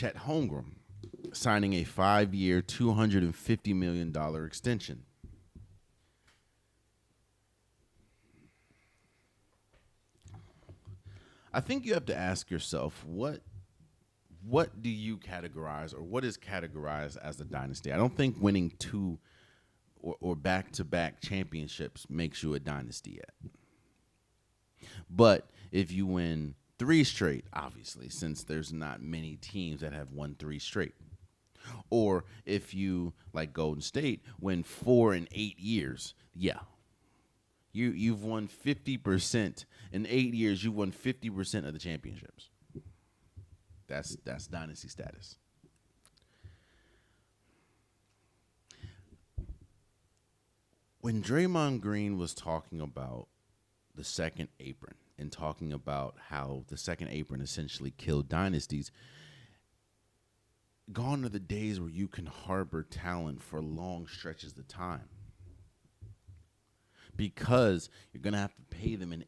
Chet Holmgren signing a 5-year, $250 million extension. I think you have to ask yourself what do you categorize or what is categorized as a dynasty? I don't think winning two or back-to-back championships makes you a dynasty yet. But if you win 3 straight, obviously, since there's not many teams that have won 3 straight. Or if you, like Golden State, win 4 in 8 years, yeah. You've won 50%. In 8 years, you've won 50% of the championships. That's dynasty status. When Draymond Green was talking about the second apron and talking about how the second apron essentially killed dynasties, gone are the days where you can harbor talent for long stretches of time. Because you're going to have to pay them, and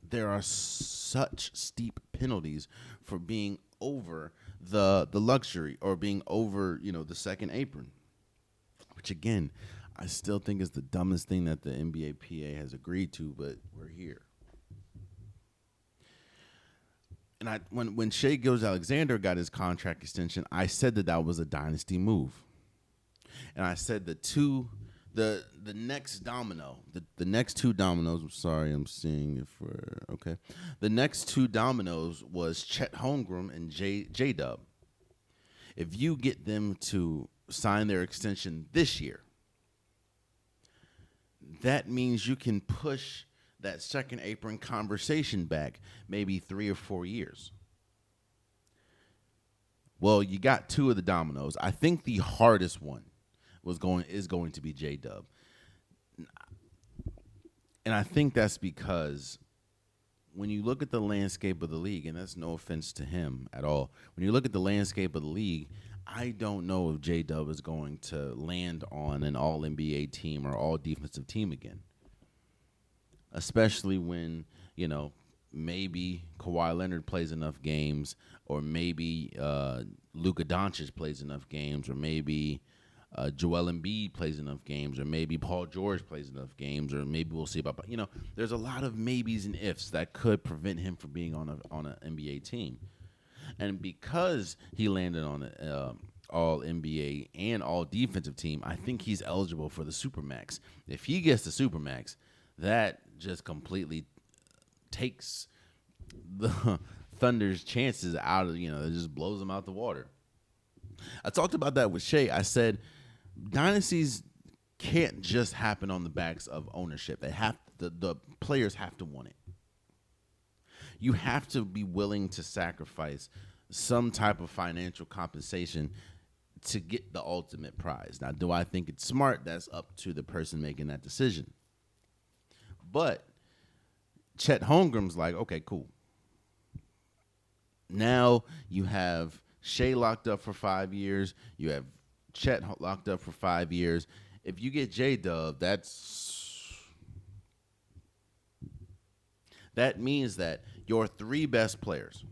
there are such steep penalties for being over the luxury or being over, the second apron, which again, I still think is the dumbest thing that the NBA PA has agreed to, but we're here. And when Shai Gilgeous-Alexander got his contract extension, I said that was a dynasty move, and I said the next domino, the next 2 dominoes. I'm sorry, I'm seeing if we're okay. The next 2 dominoes was Chet Holmgren and J-Dub. If you get them to sign their extension this year, that means you can push that second apron conversation back maybe 3 or 4 years. Well, you got 2 of the dominoes. I think the hardest one is going to be J-Dub. And I think that's because when you look at the landscape of the league, and that's no offense to him at all, when you look at the landscape of the league, I don't know if J-Dub is going to land on an all-NBA team or all-defensive team again. Especially when, maybe Kawhi Leonard plays enough games, or maybe Luka Doncic plays enough games, or maybe Joel Embiid plays enough games, or maybe Paul George plays enough games, or maybe we'll see about, there's a lot of maybes and ifs that could prevent him from being on an NBA team. And because he landed on an all NBA and all defensive team, I think he's eligible for the Supermax. If he gets the Supermax, that just completely takes the Thunder's chances out of, it just blows them out the water. I talked about that with Shai. I said, dynasties can't just happen on the backs of ownership. The players have to want it. You have to be willing to sacrifice some type of financial compensation to get the ultimate prize. Now, do I think it's smart? That's up to the person making that decision. But Chet Holmgren's like, okay, cool. Now you have Shai locked up for 5 years. You have Chet locked up for 5 years. If you get J-Dub, that means that your 3 best players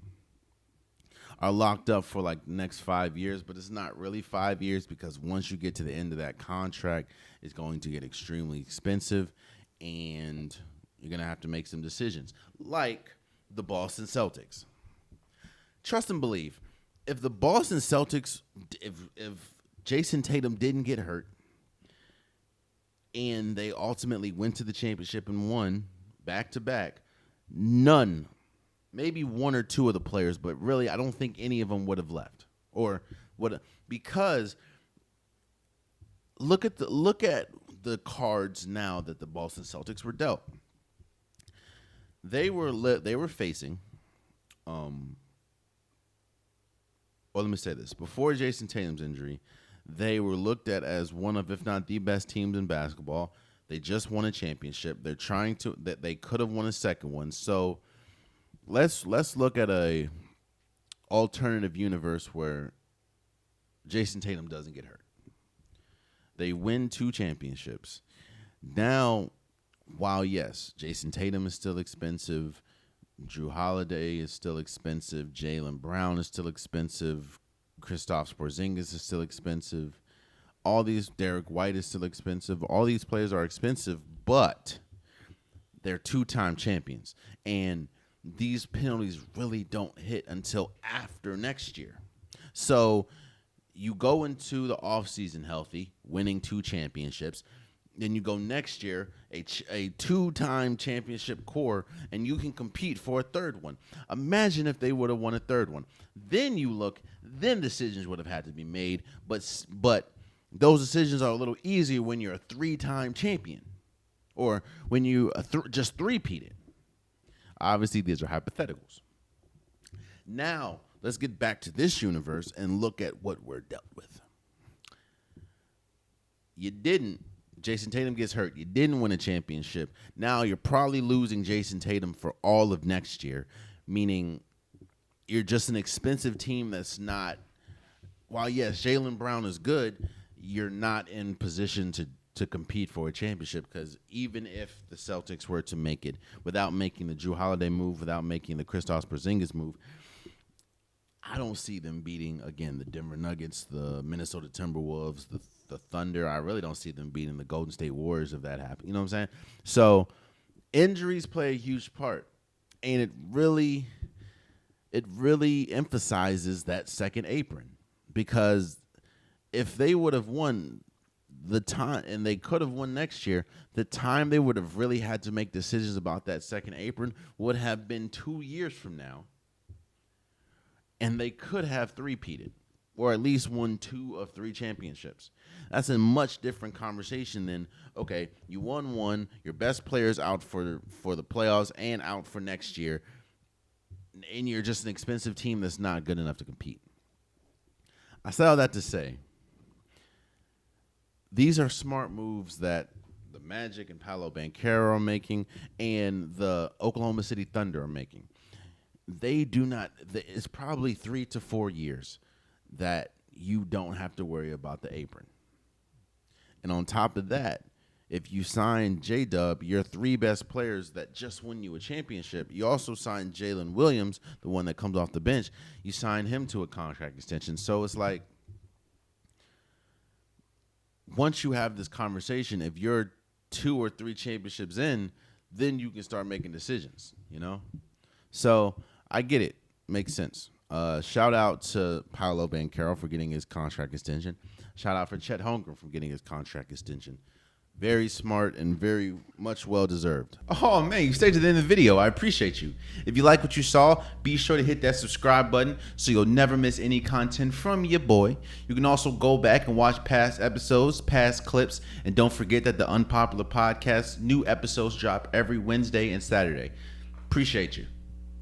are locked up for like the next 5 years, but it's not really 5 years because once you get to the end of that contract, it's going to get extremely expensive, and you're going to have to make some decisions, like the Boston Celtics. Trust and believe, if the Boston Celtics, if Jason Tatum didn't get hurt, and they ultimately went to the championship and won back-to-back, none, maybe 1 or 2 of the players, but really I don't think any of them would have left. Or would, because look at the cards now that the Boston Celtics were dealt. They were facing well, let me say this. Before Jason Tatum's injury, they were looked at as one of, if not the best teams in basketball. They just won a championship. They're trying to, that they could have won a second one. So let's look at a alternative universe where Jason Tatum doesn't get hurt. They win 2 championships. Now, while yes, Jason Tatum is still expensive, Drew Holiday is still expensive, Jaylen Brown is still expensive, Kristaps Porzingis is still expensive. All these, Derek White is still expensive. All these players are expensive, but they're two-time champions. And these penalties really don't hit until after next year. So you go into the offseason healthy, winning 2 championships. Then you go next year, a two-time championship core, and you can compete for a third one. Imagine if they would have won a third one. Then you look, then decisions would have had to be made. But those decisions are a little easier when you're a 3-time champion or when you just three-peated. Obviously, these are hypotheticals. Now, let's get back to this universe and look at what we're dealt with. Jason Tatum gets hurt. You didn't win a championship. Now you're probably losing Jason Tatum for all of next year, meaning you're just an expensive team that's not, while yes, Jaylen Brown is good, you're not in position to compete for a championship, because even if the Celtics were to make it without making the Jrue Holiday move, without making the Kristaps Porzingis move, I don't see them beating, again, the Denver Nuggets, the Minnesota Timberwolves, the Thunder. I really don't see them beating the Golden State Warriors if that happened. You know what I'm saying? So injuries play a huge part, and it really emphasizes that second apron, because if they would have won the time, and they could have won next year, the time they would have really had to make decisions about that second apron would have been 2 years from now, and they could have three-peated, or at least won 2 of 3 championships. That's a much different conversation than, okay, you won 1, your best player's out for the playoffs and out for next year, and you're just an expensive team that's not good enough to compete. I say all that to say, these are smart moves that the Magic and Paolo Banchero are making and the Oklahoma City Thunder are making. They do not, it's probably 3 to 4 years that you don't have to worry about the apron. And on top of that, if you sign J-Dub, your 3 best players that just win you a championship, you also sign Jalen Williams, the one that comes off the bench, you sign him to a contract extension. So it's like, once you have this conversation, if you're 2 or 3 championships in, then you can start making decisions, you know? So I get it. Makes sense. Shout out to Paolo Banchero for getting his contract extension. Shout out for Chet Holmgren for getting his contract extension. Very smart and very much well-deserved. Oh, man, you stayed to the end of the video. I appreciate you. If you like what you saw, be sure to hit that subscribe button so you'll never miss any content from your boy. You can also go back and watch past episodes, past clips, and don't forget that the Unpopular Podcast, new episodes drop every Wednesday and Saturday. Appreciate you.